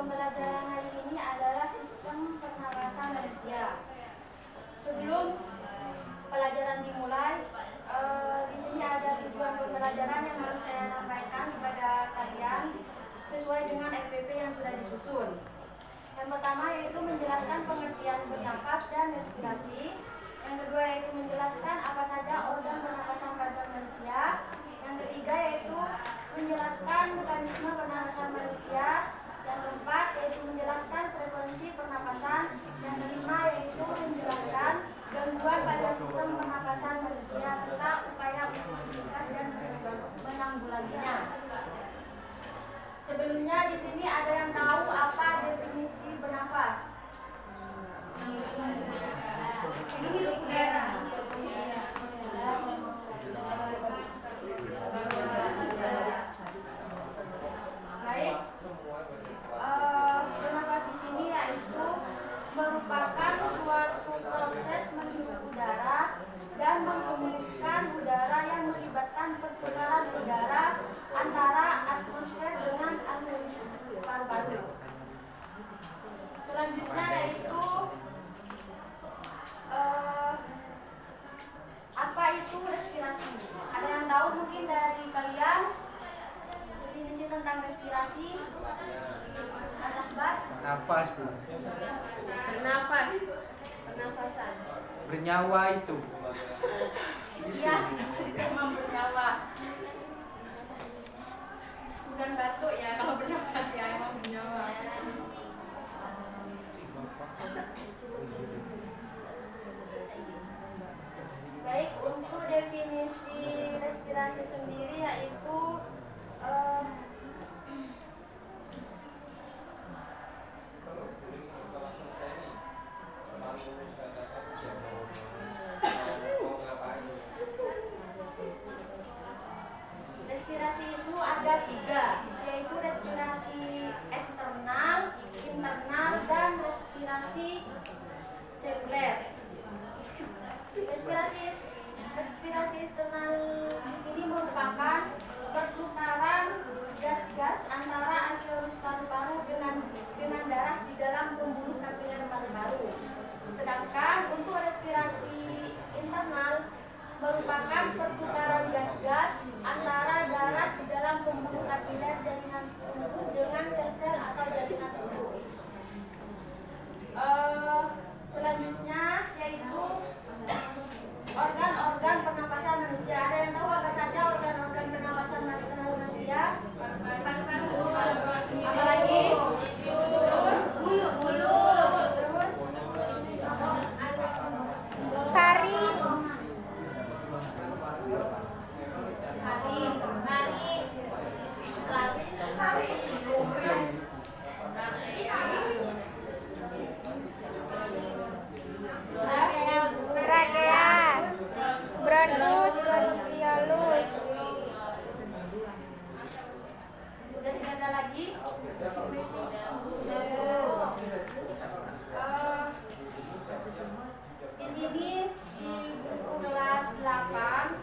pembelajaran hari ini adalah sistem pernapasan manusia. Sebelum pelajaran dimulai, di sini ada tujuan pembelajaran yang harus saya sampaikan kepada kalian sesuai dengan FPP yang sudah disusun. Yang pertama yaitu menjelaskan pengertian bernapas dan respirasi. Yang kedua yaitu menjelaskan apa saja organ pernapasan pada manusia. Yang ketiga yaitu menjelaskan mekanisme pernapasan manusia. Yang keempat yaitu menjelaskan frekuensi pernapasan. Yang kelima yaitu menjelaskan gangguan pada sistem pernapasan manusia serta upaya untuk mencegah dan menanggulanginya. Sebelumnya di sini ada yang tahu apa definisi bernafas? Menghirup udara. Baik. Bernafas di sini yaitu merupakan suatu proses menghirup udara dan menghembuskan udara yang melibatkan pertukaran udara antara atmosfer dengan alveolus paru-paru. Selanjutnya yaitu apa itu respirasi? Ada yang tahu mungkin dari kalian definisi tentang respirasi? Mas Akbar? Nafas, Bu. Bernafas. Pernafasan. Bernyawa itu. Iya, memang bernyawa. Bukan batuk ya kalau bernafas ya, emang bernyawa. Baik, untuk definisi respirasi sendiri yaitu respirasi itu ada tiga, yaitu respirasi eksternal, internal, dan respirasi seluler. Respirasi eksternal di sini merupakan pertukaran gas-gas antara alveolus paru-paru dengan darah di dalam pembuluh kapiler paru-paru. Sedangkan untuk respirasi internal merupakan pertukaran gas-gas antara darah di dalam pembuluh kapiler jaringan tubuh dengan sel-sel atau jaringan tubuh. Selanjutnya yaitu organ-organ pernapasan manusia. Ada yang tahu apa saja organ-organ pernapasan manusia? Paru-paru. Apa lagi? Mulut. Terus? Taring. Trakea, bronkus, bronkiolus. Udah tidak ada lagi? Di sini di buku kelas 8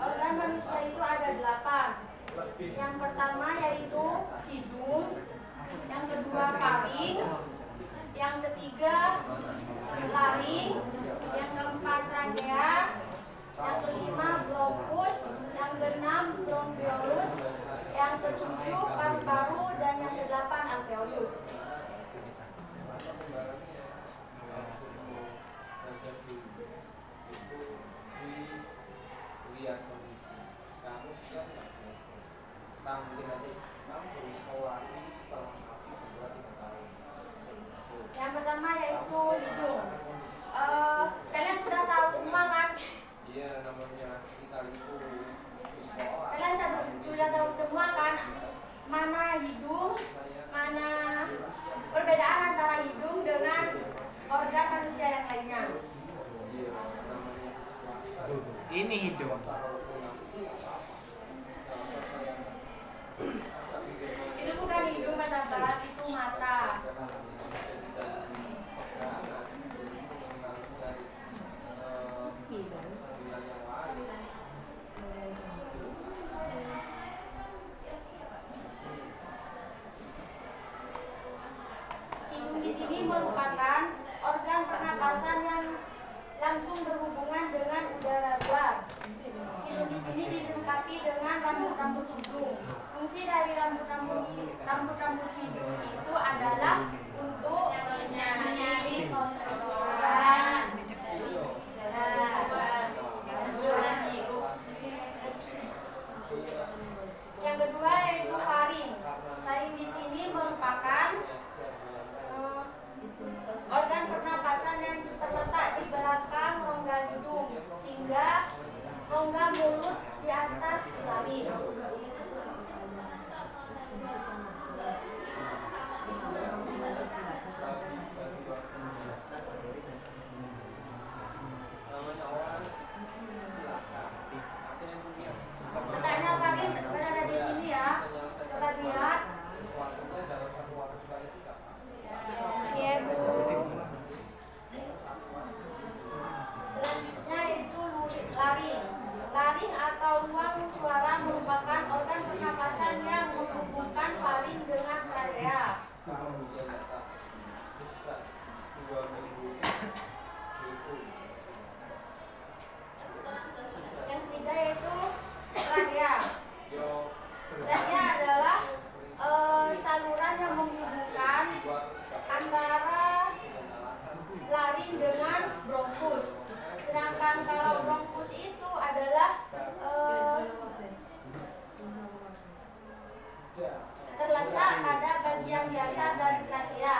organ manusia itu ada 8. Yang pertama yaitu hidung, yang kedua faring, yang ketiga laring, yang keempat trakea, yang kelima bronkus, yang keenam bronkiolus, yang ketujuh paru-paru, dan yang kedelapan alveolus. Yang pertama yaitu hidung. Kalian sudah tahu semua kan? Iya, namanya kita itu. Kalian sudah tahu semua kan? Mana hidung, mana perbedaan antara hidung dengan organ manusia yang lainnya. Ini hidung. Itu bukan hidung, Mas Abad, itu mata. rambut-rambut hidung itu adalah untuk menyakiti tenggorokan, yang kedua yaitu faring. Faring di sini merupakan organ pernapasan yang terletak di belakang rongga hidung hingga rongga mulut di atas laring. Letaknya faring berada di sini ya. Coba lihat. Ya, Bu. Selanjutnya itu laring. Laring atau ruang suara merupakan organ pernapasan yang menghubungkan faring dengan trachea. Yang ketiga yaitu trachea. Trachea adalah saluran yang menghubungkan antara laring dengan bronkus. Sedangkan kalau bronkus itu adalah terletak pada bagian dasar dari trachea.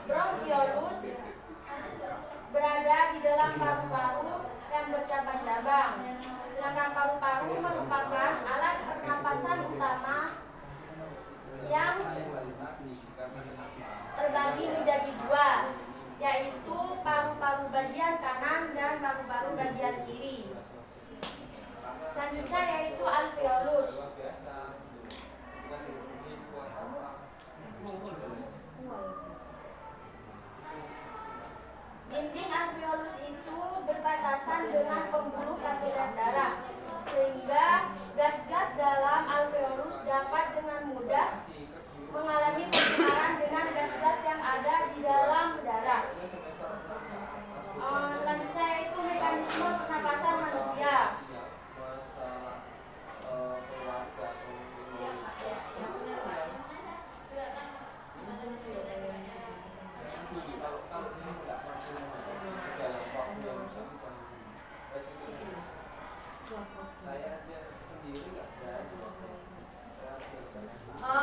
Bronkiolus berada di dalam paru-paru yang bercabang-cabang. Sedangkan paru-paru merupakan alat pernapasan utama yang terbagi menjadi dua, yaitu paru-paru bagian kanan dan paru-paru bagian kiri. Selanjutnya yaitu alveolus. Dinding alveolus itu berbatasan dengan pembuluh kapiler darah, sehingga gas-gas dalam alveolus dapat dengan mudah mengalami pertukaran dengan gas-gas yang ada di dalam darah. Selanjutnya yaitu mekanisme pernapasan manusia.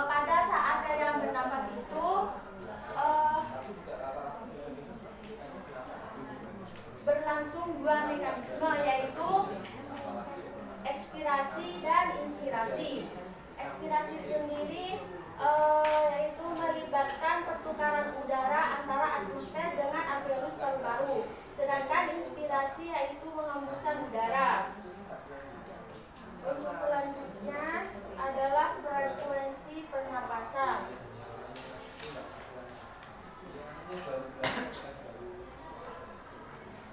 Pada saat kalian bernapas itu berlangsung dua mekanisme, yaitu ekspirasi dan inspirasi. Ekspirasi sendiri yaitu melibatkan pertukaran udara antara atmosfer dengan alveolus paru-paru, sedangkan inspirasi yaitu menghembuskan udara. Untuk selanjutnya adalah frekuensi pernapasan.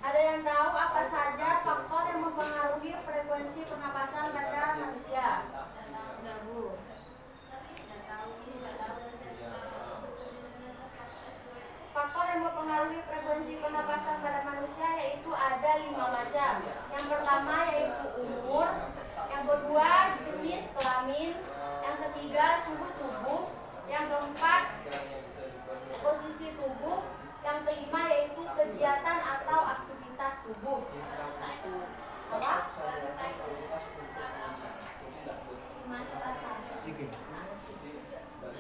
Ada yang tahu apa saja faktor yang mempengaruhi frekuensi pernapasan pada manusia? Sudah, Bu. Faktor yang mempengaruhi frekuensi pernapasan pada manusia yaitu ada 5 macam. Yang pertama yaitu umur, yang kedua jenis kelamin, yang ketiga suhu tubuh, yang keempat posisi tubuh, yang kelima yaitu kegiatan atau aktivitas tubuh. Apa?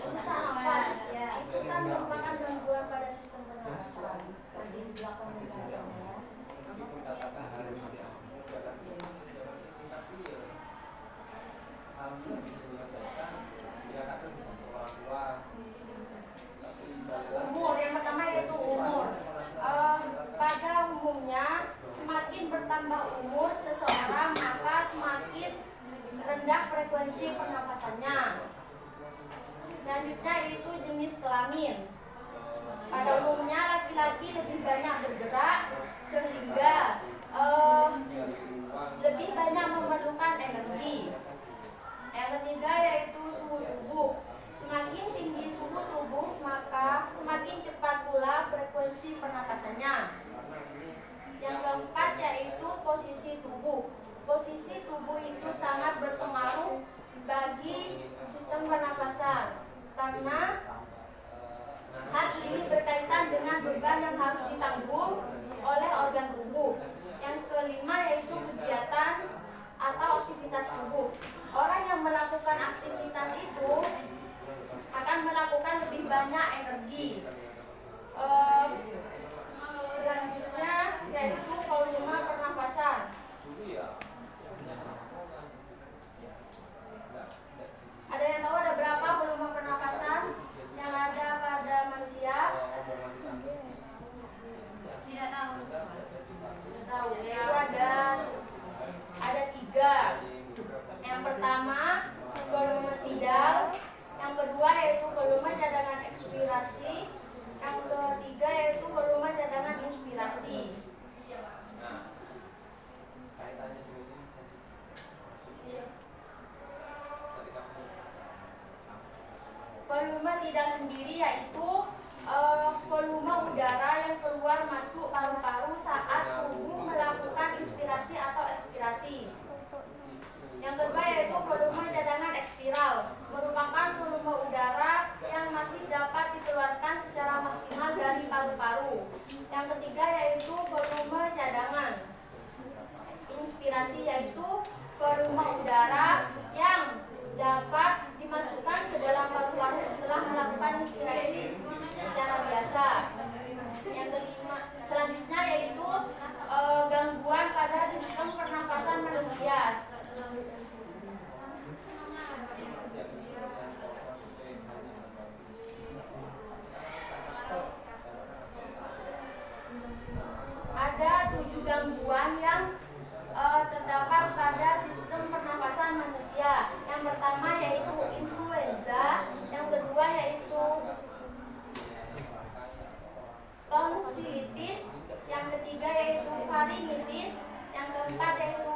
Susah nafas, ya. Itu kan merupakan gangguan pada sistem pernapasan. Tadi di belakang penjelasannya. Umur, yang pertama yaitu umur. Pada umumnya semakin bertambah umur seseorang maka semakin rendah frekuensi pernapasannya. Selanjutnya itu jenis kelamin. Pada umumnya laki-laki lebih banyak bergerak sehingga lebih banyak memerlukan energi. Yang ketiga yaitu suhu tubuh. Semakin tinggi suhu tubuh maka semakin cepat pula frekuensi pernapasannya. Yang keempat yaitu posisi tubuh. Posisi tubuh itu sangat berpengaruh bagi sistem pernapasan. banyak energi. Selanjutnya yaitu volume pernafasan. Ada yang tahu ada berapa volume pernafasan yang ada pada manusia? Tidak tahu. Tahu, yaitu ada 3. Yang pertama volume tidal, yang kedua yaitu volume cadangan ekspirasi, yang ketiga yaitu volume cadangan inspirasi. Volume tidal sendiri yaitu volume udara yang keluar masuk paru-paru saat tubuh melakukan inspirasi atau ekspirasi. Yang kedua yaitu volume cadangan ekspiral, merupakan volume udara yang masih dapat dikeluarkan secara maksimal dari paru-paru. Yang ketiga yaitu volume cadangan inspirasi, yaitu volume udara yang dapat dimasukkan ke dalam paru-paru setelah melakukan inspirasi secara biasa. Yang kelima, selanjutnya yaitu gangguan pada sistem pernapasan manusia. Ada 7 gangguan yang terdapat pada sistem pernapasan manusia. Yang pertama yaitu influenza, yang kedua yaitu tonsilitis, yang ketiga yaitu faringitis, yang keempat yaitu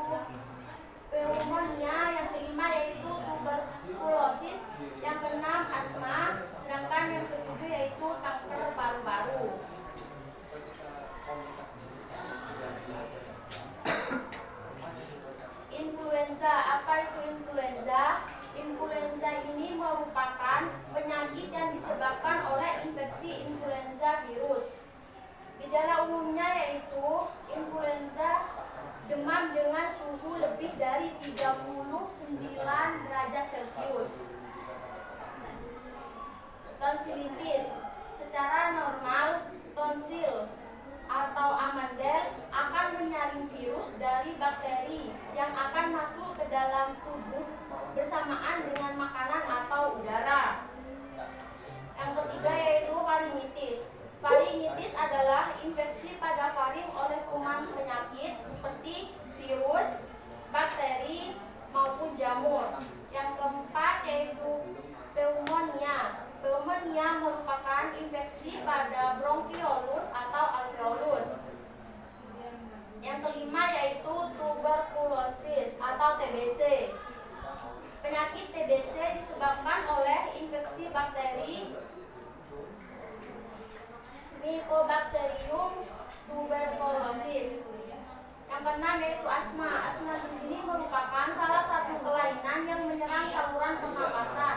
pneumonia, yang kelima yaitu tuberkulosis, yang keenam asma, sedangkan yang ketujuh yaitu kanker paru-paru. Influenza, apa itu influenza? Influenza ini merupakan penyakit yang disebabkan oleh infeksi influenza virus. Gejala umumnya yaitu influenza demam dengan suhu lebih dari 39 derajat Celcius. Tonsilitis, secara normal tonsil atau amandel akan menyaring virus dari bakteri yang akan masuk ke dalam tubuh bersamaan dengan makanan atau udara. Yang ketiga yaitu faringitis. Faringitis adalah infeksi pada faring oleh kuman penyakit seperti virus, bakteri, maupun jamur. Yang keempat yaitu pneumonia. Pneumonia merupakan infeksi pada bronkiolus atau alveolus. Yang kelima yaitu tuberkulosis atau TBC. Penyakit TBC disebabkan oleh infeksi bakteri Mycobacterium tuberculosis. Yang keenam yaitu asma. Asma di sini merupakan salah satu kelainan yang menyerang saluran pernapasan.